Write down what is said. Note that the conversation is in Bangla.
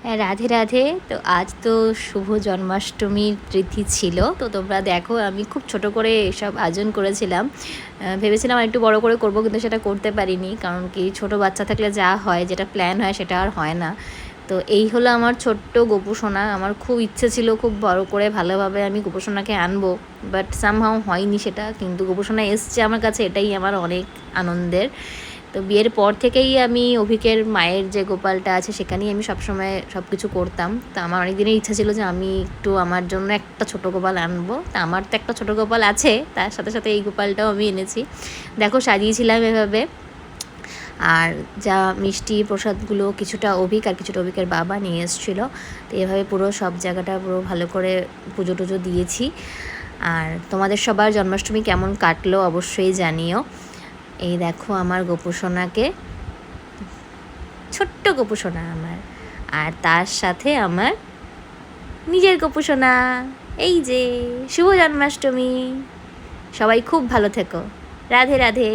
রাধে রাধে। তো আজ তো শুভ জন্মাষ্টমীর তিথি ছিল, তো তোমরা দেখো আমি খুব ছোট করে এসব আয়োজন করেছিলাম। ভেবেছিলাম আর একটু বড় করে করব, কিন্তু সেটা করতে পারিনি, কারণ কি ছোট বাচ্চা থাকলে যা হয়, যেটা প্ল্যান হয় সেটা আর হয় না। তো এই হলো আমার ছোট্ট গোপু সোনা। আমার খুব ইচ্ছে ছিল খুব বড় করে ভালোভাবে আমি গোপু সোনাকে আনবো, বাট সামহাও হয়নি সেটা। কিন্তু গোপু সোনা এসছে আমার কাছে, এটাই আমার অনেক আনন্দের। তো বিয়ের পর থেকেই আমি অভিকের মায়ের যে গোপালটা আছে সেখানেই আমি সবসময় সব কিছু করতাম। তো আমার অনেক দিনের ইচ্ছা ছিল যে আমি একটু আমার জন্য একটা ছোটো গোপাল আনবো। তা আমার তো একটা ছোটো গোপাল আছে, তার সাথে সাথে এই গোপালটাও আমি এনেছি। দেখো সাজিয়েছিলাম এভাবে। আর যা মিষ্টি প্রসাদগুলো কিছুটা অভিক আর কিছুটা অভিকের বাবা নিয়ে এসেছিলো। তো এভাবে পুরো সব জায়গাটা পুরো ভালো করে পুজো টুজো দিয়েছি। আর তোমাদের সবার জন্মাষ্টমী কেমন কাটলো অবশ্যই জানিও। এই দেখো আমার গোপু সোনাকে, ছোট্ট গোপু সোনা আমার, আর তার সাথে আমার নিজের গোপু সোনা। এই যে শুভ জন্মাষ্টমী, সবাই খুব ভালো থেকো। রাধে রাধে।